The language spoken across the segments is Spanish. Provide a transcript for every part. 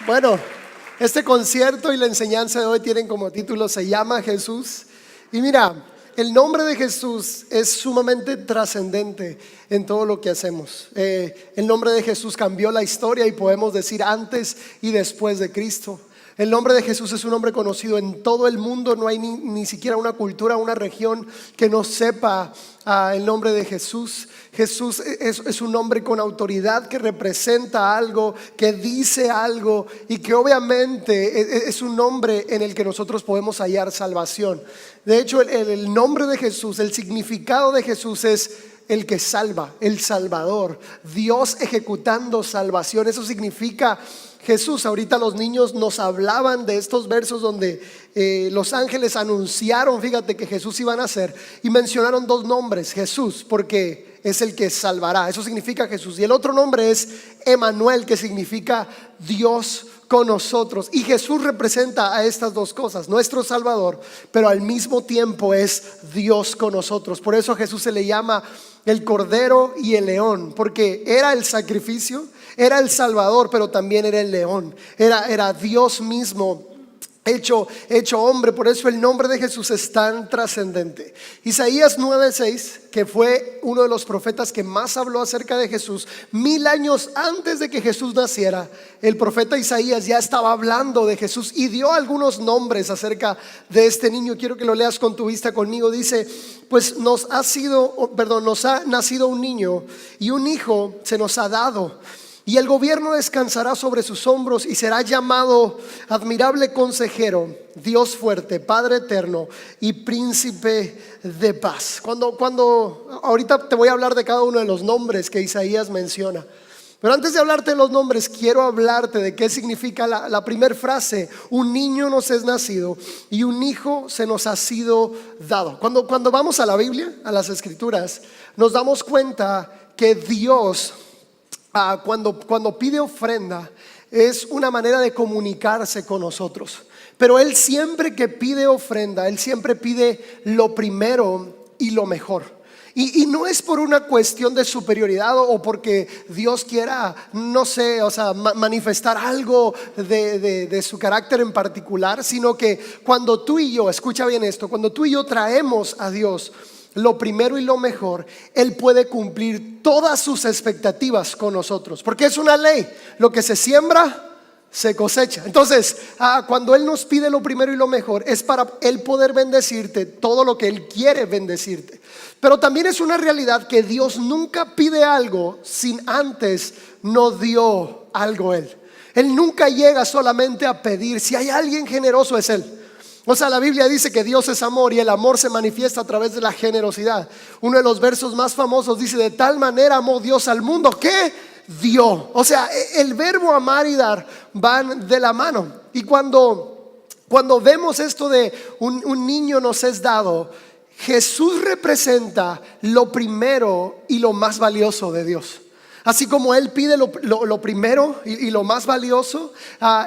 Bueno, este concierto y la enseñanza de hoy tienen como título Se llama Jesús. Y mira, el nombre de Jesús es sumamente trascendente en todo lo que hacemos. El nombre de Jesús cambió la historia y podemos decir antes y después de Cristo. El nombre de Jesús es un nombre conocido en todo el mundo. No hay ni siquiera una cultura, una región que no sepa el nombre de Jesús. Jesús es un nombre con autoridad que representa algo, que dice algo y que obviamente es un nombre en el que nosotros podemos hallar salvación. De hecho, el nombre de Jesús, el significado de Jesús es el que salva, el Salvador, Dios ejecutando salvación. Eso significa Jesús. Ahorita los niños nos hablaban de estos versos donde los ángeles anunciaron, fíjate, que Jesús iba a nacer y mencionaron dos nombres: Jesús, porque es el que salvará, eso significa Jesús, y el otro nombre es Emanuel, que significa Dios con nosotros. Y Jesús representa a estas dos cosas, nuestro Salvador, pero al mismo tiempo es Dios con nosotros. Por eso a Jesús se le llama el Cordero y el León, porque era el sacrificio, era el Salvador, pero también era el León, era Dios mismo hecho hombre. Por eso el nombre de Jesús es tan trascendente. Isaías 9:6, que fue uno de los profetas que más habló acerca de Jesús 1000 años antes de que Jesús naciera, el profeta Isaías ya estaba hablando de Jesús y dio algunos nombres acerca de este niño. Quiero que lo leas con tu vista conmigo. Dice: pues nos ha nacido un niño y un hijo se nos ha dado, y el gobierno descansará sobre sus hombros, y será llamado Admirable Consejero, Dios Fuerte, Padre Eterno y Príncipe de Paz. Ahorita te voy a hablar de cada uno de los nombres que Isaías menciona, pero antes de hablarte de los nombres, quiero hablarte de qué significa la primera frase: un niño nos es nacido y un hijo se nos ha sido dado. Cuando vamos a la Biblia, a las Escrituras, nos damos cuenta que Dios, cuando pide ofrenda, es una manera de comunicarse con nosotros. Pero Él siempre que pide ofrenda, Él siempre pide lo primero y lo mejor. Y no es por una cuestión de superioridad o porque Dios quiera, no sé, manifestar algo de su carácter en particular, sino que cuando tú y yo, escucha bien esto, cuando tú y yo traemos a Dios lo primero y lo mejor, Él puede cumplir todas sus expectativas con nosotros, porque es una ley: lo que se siembra se cosecha. Entonces, cuando Él nos pide lo primero y lo mejor, es para Él poder bendecirte todo lo que Él quiere bendecirte. Pero también es una realidad que Dios nunca pide algo sin antes no dio algo Él. Él nunca llega solamente a pedir. Si hay alguien generoso, es Él. La Biblia dice que Dios es amor, y el amor se manifiesta a través de la generosidad. Uno de los versos más famosos dice: de tal manera amó Dios al mundo que dio. El verbo amar y dar van de la mano. Y cuando vemos esto de un niño nos es dado, Jesús representa lo primero y lo más valioso de Dios. Así como Él pide lo primero y lo más valioso,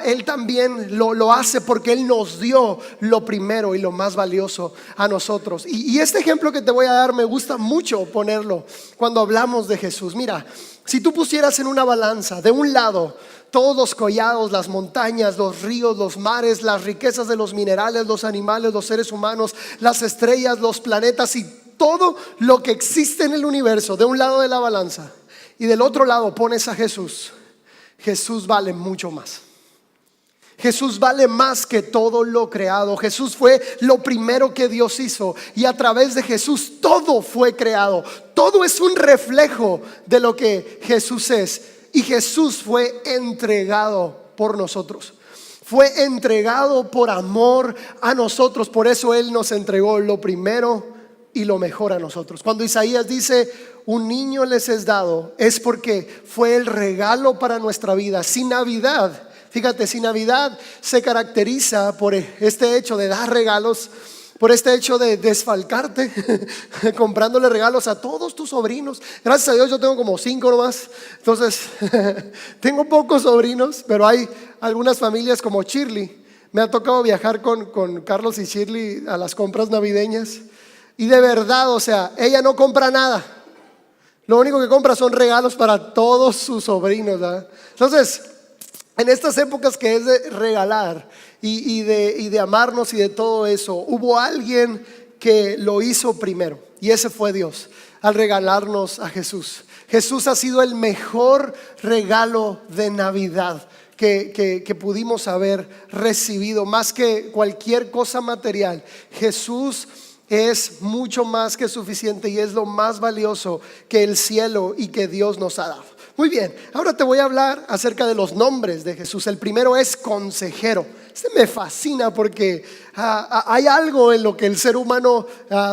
Él también lo hace porque Él nos dio lo primero y lo más valioso a nosotros. Y este ejemplo que te voy a dar me gusta mucho ponerlo cuando hablamos de Jesús. Mira, si tú pusieras en una balanza, de un lado todos los collados, las montañas, los ríos, los mares, las riquezas de los minerales, los animales, los seres humanos, las estrellas, los planetas y todo lo que existe en el universo, de un lado de la balanza, y del otro lado pones a Jesús, Jesús vale mucho más. Jesús vale más que todo lo creado. Jesús fue lo primero que Dios hizo, y a través de Jesús todo fue creado. Todo es un reflejo de lo que Jesús es, y Jesús fue entregado por nosotros. Fue entregado por amor a nosotros. Por eso Él nos entregó lo primero y lo mejor a nosotros. Cuando Isaías dice: un niño les es dado, es porque fue el regalo para nuestra vida. Si Navidad, fíjate, si Navidad se caracteriza por este hecho de dar regalos, por este hecho de desfalcarte comprándole regalos a todos tus sobrinos. Gracias a Dios yo tengo como 5 nomás. Entonces tengo pocos sobrinos, pero hay algunas familias como Shirley. Me ha tocado viajar con Carlos y Shirley a las compras navideñas, y de verdad, ella no compra nada. Lo único que compra son regalos para todos sus sobrinos, ¿verdad? Entonces En estas épocas que es de regalar y de amarnos y de todo eso, hubo alguien que lo hizo primero, y ese fue Dios, al regalarnos a Jesús. Jesús ha sido el mejor regalo de Navidad que pudimos haber recibido, más que cualquier cosa material. Jesús es mucho más que suficiente y es lo más valioso que el cielo y que Dios nos ha dado. Muy bien, ahora te voy a hablar acerca de los nombres de Jesús. El primero es consejero. Este me fascina porque hay algo en lo que el ser humano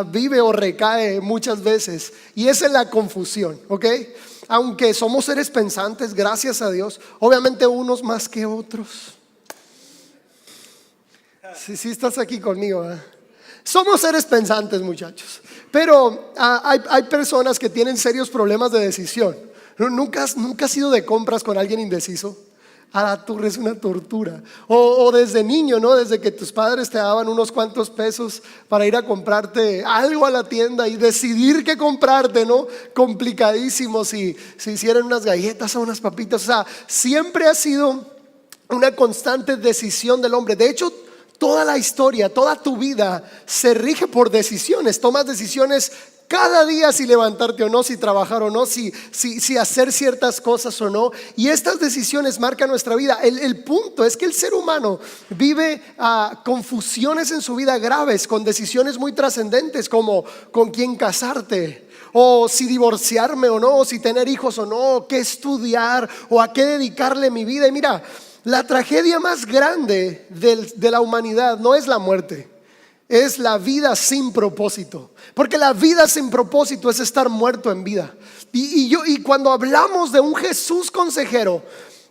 vive o recae muchas veces, y es en la confusión, ¿ok? Aunque somos seres pensantes, gracias a Dios, obviamente unos más que otros. Sí estás aquí conmigo, ¿eh? Somos seres pensantes, muchachos, pero hay personas que tienen serios problemas de decisión. ¿Nunca has ido de compras con alguien indeciso? A la torre, es una tortura. O desde niño, ¿no? Desde que tus padres te daban unos cuantos pesos para ir a comprarte algo a la tienda y decidir qué comprarte, ¿no? Complicadísimo si hicieran unas galletas o unas papitas. O sea, siempre ha sido una constante decisión del hombre. De hecho, toda la historia, toda tu vida se rige por decisiones. Tomas decisiones cada día, si levantarte o no, si trabajar o no, si hacer ciertas cosas o no. Y estas decisiones marcan nuestra vida. El punto es que el ser humano vive confusiones en su vida graves, con decisiones muy trascendentes, como con quién casarte, o si divorciarme o no, o si tener hijos o no, o qué estudiar, o a qué dedicarle mi vida. Y mira, la tragedia más grande de la humanidad no es la muerte, es la vida sin propósito. Porque la vida sin propósito es estar muerto en vida. Y cuando hablamos de un Jesús consejero,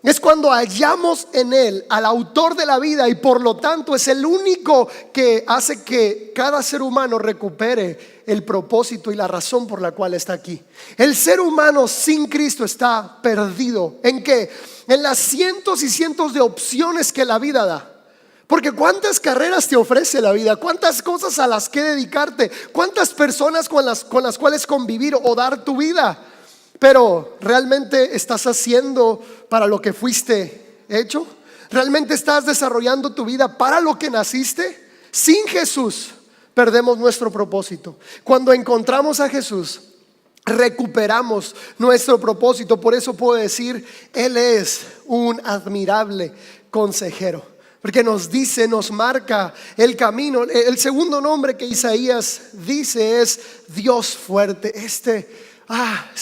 es cuando hallamos en Él al autor de la vida, y por lo tanto es el único que hace que cada ser humano recupere el propósito y la razón por la cual está aquí. El ser humano sin Cristo está perdido. ¿En qué? En las cientos y cientos de opciones que la vida da. Porque cuántas carreras te ofrece la vida, cuántas cosas a las que dedicarte, cuántas personas con las cuales convivir o dar tu vida. Pero ¿realmente estás haciendo para lo que fuiste hecho? ¿Realmente estás desarrollando tu vida para lo que naciste? Sin Jesús perdemos nuestro propósito. Cuando encontramos a Jesús, recuperamos nuestro propósito. Por eso puedo decir, Él es un admirable consejero, porque nos dice, nos marca el camino. El segundo nombre que Isaías dice es Dios fuerte. Es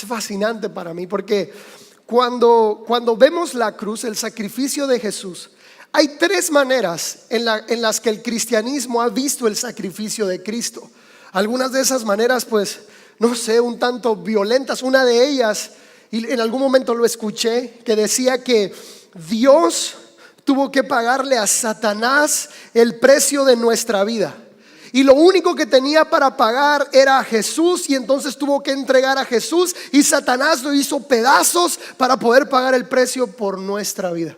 fascinante para mí, porque cuando vemos la cruz, el sacrificio de Jesús, hay tres maneras en las que el cristianismo ha visto el sacrificio de Cristo. Algunas de esas maneras, pues, no sé, un tanto violentas. Una de ellas, y en algún momento lo escuché, que decía que Dios tuvo que pagarle a Satanás el precio de nuestra vida, y lo único que tenía para pagar era a Jesús, y entonces tuvo que entregar a Jesús, y Satanás lo hizo pedazos para poder pagar el precio por nuestra vida.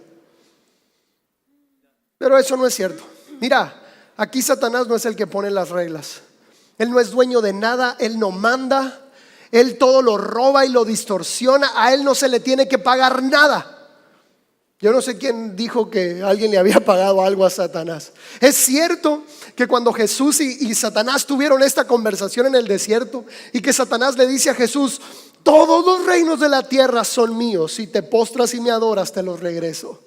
Pero eso no es cierto. Mira, aquí Satanás no es el que pone las reglas. Él no es dueño de nada, Él no manda, Él todo lo roba y lo distorsiona. A Él no se le tiene que pagar nada. Yo no sé quién dijo que alguien le había pagado algo a Satanás. Es cierto que cuando Jesús y Satanás tuvieron esta conversación en el desierto, y que Satanás le dice a Jesús: todos los reinos de la tierra son míos, si te postras y me adoras te los regreso.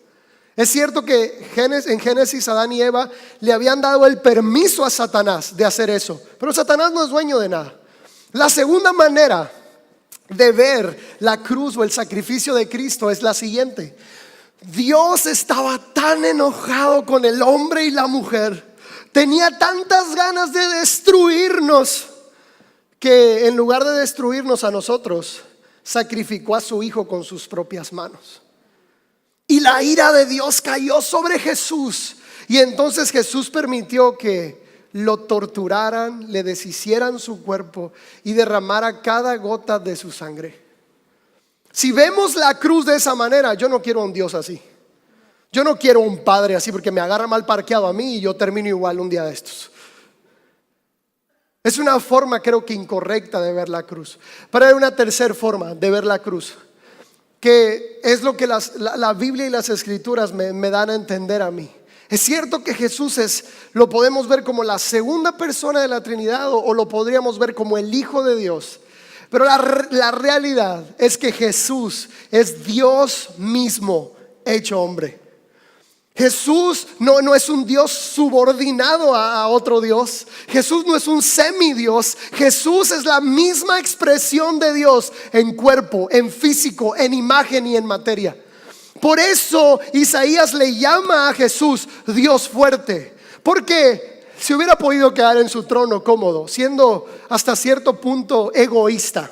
Es cierto que en Génesis Adán y Eva le habían dado el permiso a Satanás de hacer eso, pero Satanás no es dueño de nada. La segunda manera de ver la cruz o el sacrificio de Cristo es la siguiente: Dios estaba tan enojado con el hombre y la mujer, tenía tantas ganas de destruirnos, que en lugar de destruirnos a nosotros, sacrificó a su hijo con sus propias manos. Y la ira de Dios cayó sobre Jesús, y entonces Jesús permitió que lo torturaran, le deshicieran su cuerpo y derramara cada gota de su sangre. Si vemos la cruz de esa manera, yo no quiero un Dios así. Yo no quiero un padre así, porque me agarra mal parqueado a mí y yo termino igual un día de estos. Es una forma, creo que incorrecta, de ver la cruz. Pero hay una tercera forma de ver la cruz. que es lo que la Biblia y las Escrituras me dan a entender a mí. Es cierto que Jesús lo podemos ver como la segunda persona de la Trinidad o lo podríamos ver como el Hijo de Dios. Pero la realidad es que Jesús es Dios mismo hecho hombre. Jesús no es un Dios subordinado a otro Dios. Jesús no es un semidios. Jesús es la misma expresión de Dios en cuerpo, en físico, en imagen y en materia. Por eso Isaías le llama a Jesús Dios fuerte, porque se hubiera podido quedar en su trono cómodo, siendo hasta cierto punto egoísta,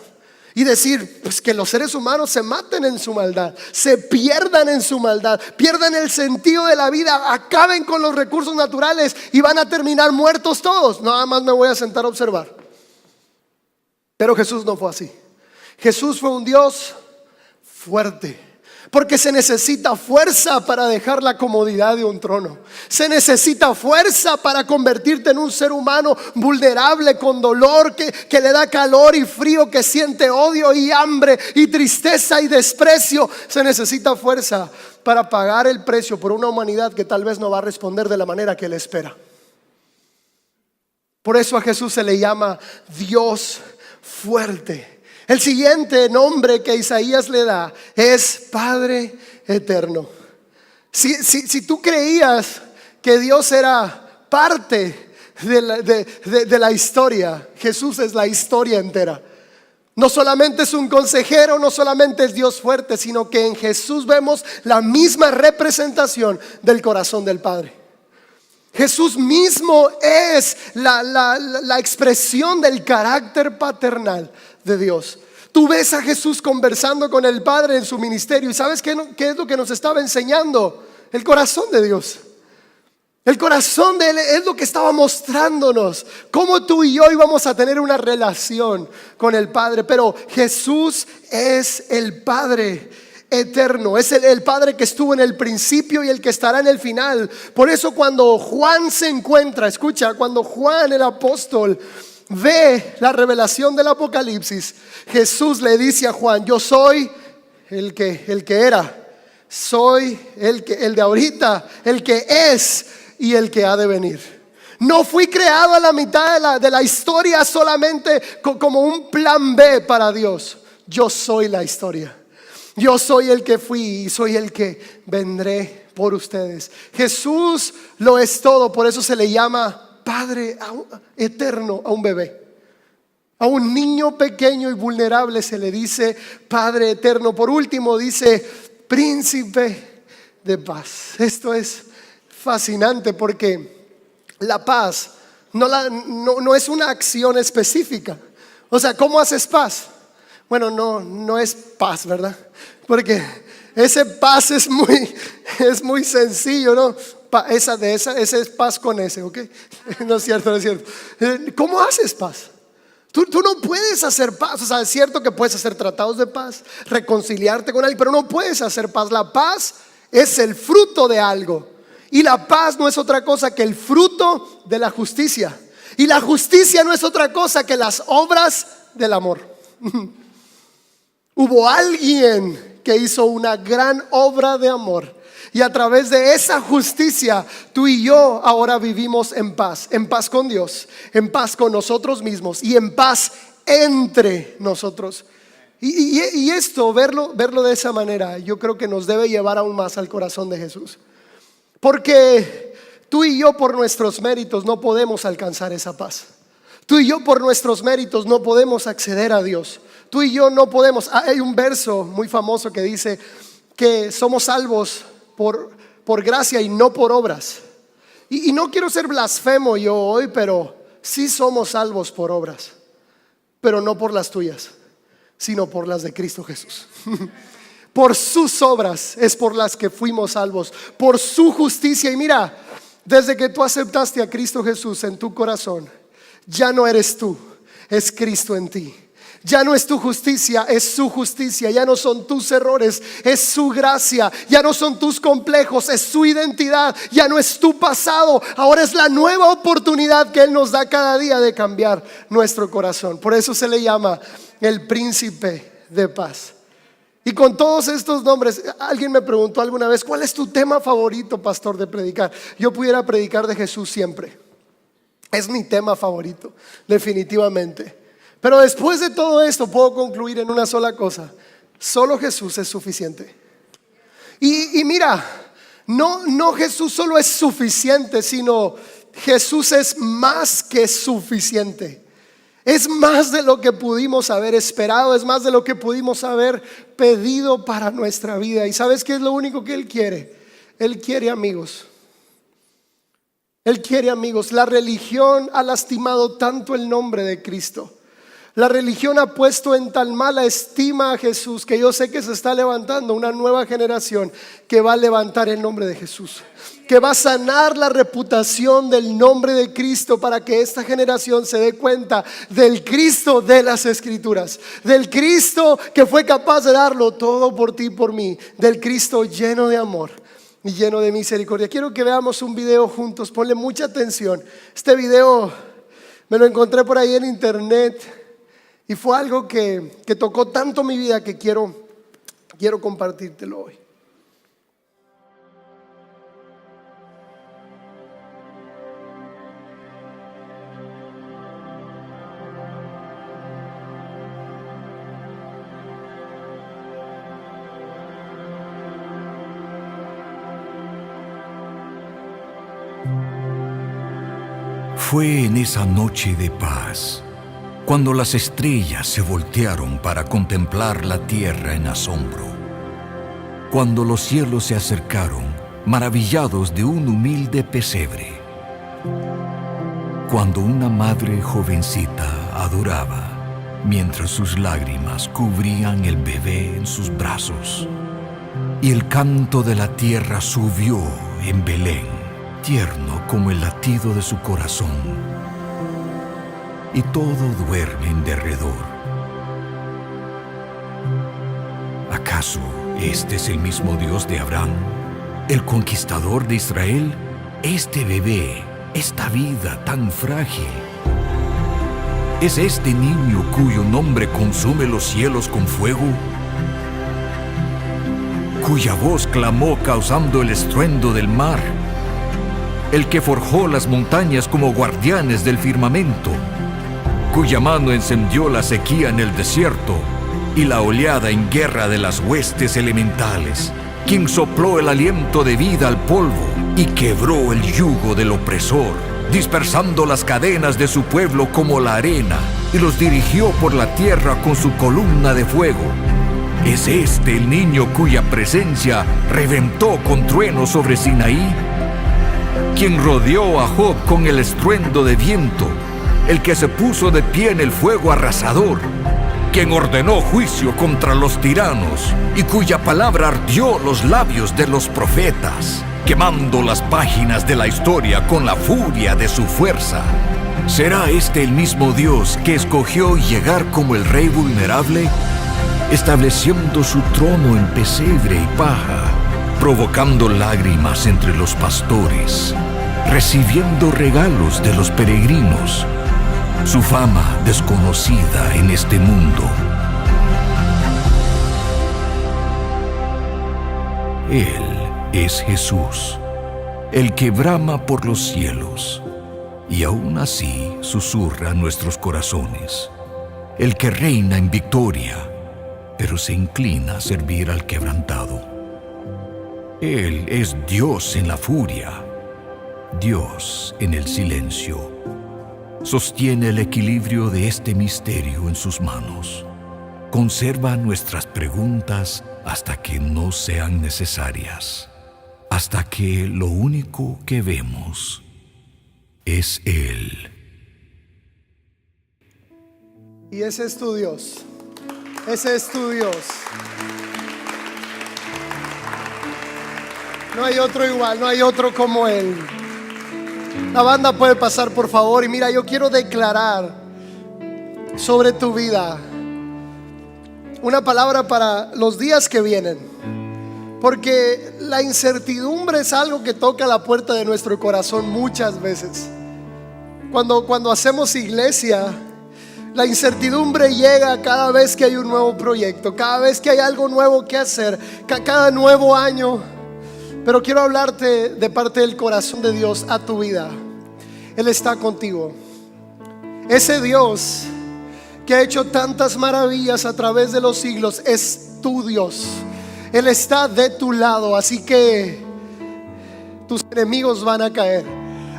y decir pues que los seres humanos se maten en su maldad, se pierdan en su maldad, pierdan el sentido de la vida, acaben con los recursos naturales y van a terminar muertos todos. Nada más me voy a sentar a observar. Pero Jesús no fue así. Jesús fue un Dios fuerte. Porque se necesita fuerza para dejar la comodidad de un trono. Se necesita fuerza para convertirte en un ser humano vulnerable, con dolor, que le da calor y frío, que siente odio y hambre y tristeza y desprecio. Se necesita fuerza para pagar el precio por una humanidad que tal vez no va a responder de la manera que él espera. Por eso a Jesús se le llama Dios fuerte. El siguiente nombre que Isaías le da es Padre Eterno. Si tú creías que Dios era parte de la historia, Jesús es la historia entera. No solamente es un consejero, no solamente es Dios fuerte, sino que en Jesús vemos la misma representación del corazón del Padre. Jesús mismo es la expresión del carácter paternal de Dios. Tú ves a Jesús conversando con el Padre en su ministerio, y ¿sabes qué es lo que nos estaba enseñando? El corazón de Dios. El corazón de Él es lo que estaba mostrándonos, cómo tú y yo íbamos a tener una relación con el Padre. Pero Jesús es el Padre eterno, es el Padre que estuvo en el principio y el que estará en el final. Por eso cuando Juan se encuentra, escucha, cuando Juan el apóstol ve la revelación del Apocalipsis, Jesús le dice a Juan: yo soy el que era, soy el de ahorita, el que es y el que ha de venir. No fui creado a la mitad de la historia solamente como un plan B para Dios. Yo soy la historia. Yo soy el que fui y soy el que vendré por ustedes. Jesús lo es todo. Por eso se le llama Padre eterno a un bebé. A un niño pequeño y vulnerable se le dice Padre eterno. Por último dice Príncipe de paz. Esto es fascinante porque la paz no es una acción específica. O sea, ¿cómo haces paz? Bueno, no es paz, ¿verdad? Porque ese paz es muy sencillo, ¿no? Ese es paz con ese, ¿ok? No es cierto. ¿Cómo haces paz? Tú no puedes hacer paz. O sea, es cierto que puedes hacer tratados de paz, reconciliarte con alguien, pero no puedes hacer paz. La paz es el fruto de algo. Y la paz no es otra cosa que el fruto de la justicia. Y la justicia no es otra cosa que las obras del amor. Hubo alguien que hizo una gran obra de amor, y a través de esa justicia tú y yo ahora vivimos en paz con Dios, en paz con nosotros mismos y en paz entre nosotros. Y esto, verlo de esa manera, yo creo que nos debe llevar aún más al corazón de Jesús. Porque tú y yo por nuestros méritos no podemos alcanzar esa paz. Tú y yo por nuestros méritos no podemos acceder a Dios. Tú y yo no podemos. Hay un verso muy famoso que dice que somos salvos por gracia y no por obras. Y no quiero ser blasfemo yo hoy, pero sí somos salvos por obras, pero no por las tuyas, sino por las de Cristo Jesús. Por sus obras es por las que fuimos salvos, por su justicia. Y mira, desde que tú aceptaste a Cristo Jesús en tu corazón, ya no eres tú, es Cristo en ti. Ya no es tu justicia, es su justicia. Ya no son tus errores, es su gracia. Ya no son tus complejos, es su identidad. Ya no es tu pasado, ahora es la nueva oportunidad que Él nos da cada día de cambiar nuestro corazón. Por eso se le llama el príncipe de paz. Y con todos estos nombres, alguien me preguntó alguna vez, ¿cuál es tu tema favorito, pastor, de predicar? Yo pudiera predicar de Jesús siempre. Es mi tema favorito, definitivamente. Pero después de todo esto puedo concluir en una sola cosa: solo Jesús es suficiente. Y mira, no Jesús solo es suficiente, sino Jesús es más que suficiente. Es más de lo que pudimos haber esperado, es más de lo que pudimos haber pedido para nuestra vida. ¿Y sabes qué es lo único que Él quiere? Él quiere amigos. Él quiere amigos. La religión ha lastimado tanto el nombre de Cristo. La religión ha puesto en tan mala estima a Jesús que yo sé que se está levantando una nueva generación que va a levantar el nombre de Jesús, que va a sanar la reputación del nombre de Cristo, para que esta generación se dé cuenta del Cristo de las Escrituras, del Cristo que fue capaz de darlo todo por ti y por mí, del Cristo lleno de amor y lleno de misericordia. Quiero que veamos un video juntos, ponle mucha atención. Este video me lo encontré por ahí en internet y fue algo que tocó tanto mi vida que quiero compartírtelo hoy. Fue en esa noche de paz cuando las estrellas se voltearon para contemplar la tierra en asombro, cuando los cielos se acercaron maravillados de un humilde pesebre, cuando una madre jovencita adoraba mientras sus lágrimas cubrían el bebé en sus brazos, y el canto de la tierra subió en Belén, tierno como el latido de su corazón, y todo duerme en derredor. ¿Acaso este es el mismo Dios de Abraham, el conquistador de Israel? Este bebé, esta vida tan frágil, ¿es este niño cuyo nombre consume los cielos con fuego? ¿Cuya voz clamó causando el estruendo del mar? El que forjó las montañas como guardianes del firmamento, cuya mano encendió la sequía en el desierto y la oleada en guerra de las huestes elementales, quien sopló el aliento de vida al polvo y quebró el yugo del opresor, dispersando las cadenas de su pueblo como la arena, y los dirigió por la tierra con su columna de fuego. ¿Es este el niño cuya presencia reventó con trueno sobre Sinaí? Quien rodeó a Job con el estruendo de viento, el que se puso de pie en el fuego arrasador, quien ordenó juicio contra los tiranos y cuya palabra ardió los labios de los profetas, quemando las páginas de la historia con la furia de su fuerza. ¿Será este el mismo Dios que escogió llegar como el rey vulnerable, estableciendo su trono en pesebre y paja, provocando lágrimas entre los pastores, recibiendo regalos de los peregrinos, su fama desconocida en este mundo? Él es Jesús, el que brama por los cielos y aún así susurra nuestros corazones, el que reina en victoria, pero se inclina a servir al quebrantado. Él es Dios en la furia, Dios en el silencio. Sostiene el equilibrio de este misterio en sus manos. Conserva nuestras preguntas hasta que no sean necesarias, hasta que lo único que vemos es Él. Y ese es tu Dios. Ese es tu Dios. No hay otro igual, no hay otro como Él. La banda puede pasar, por favor. Y mira, yo quiero declarar sobre tu vida una palabra para los días que vienen, porque la incertidumbre es algo que toca la puerta de nuestro corazón muchas veces. Cuando hacemos iglesia, La incertidumbre llega cada vez que hay un nuevo proyecto, cada vez que hay algo nuevo que hacer, cada nuevo año. Pero quiero hablarte de parte del corazón de Dios a tu vida. Él está contigo. Ese Dios que ha hecho tantas maravillas a través de los siglos es tu Dios. Él está de tu lado, así que tus enemigos van a caer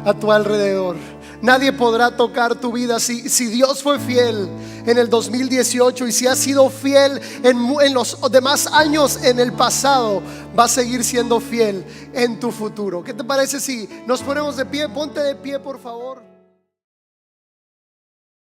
a tu alrededor. Nadie podrá tocar tu vida. Si Dios fue fiel en el 2018 y si ha sido fiel en los demás años en el pasado, va a seguir siendo fiel en tu futuro. ¿Qué te parece si nos ponemos de pie? Ponte de pie, por favor.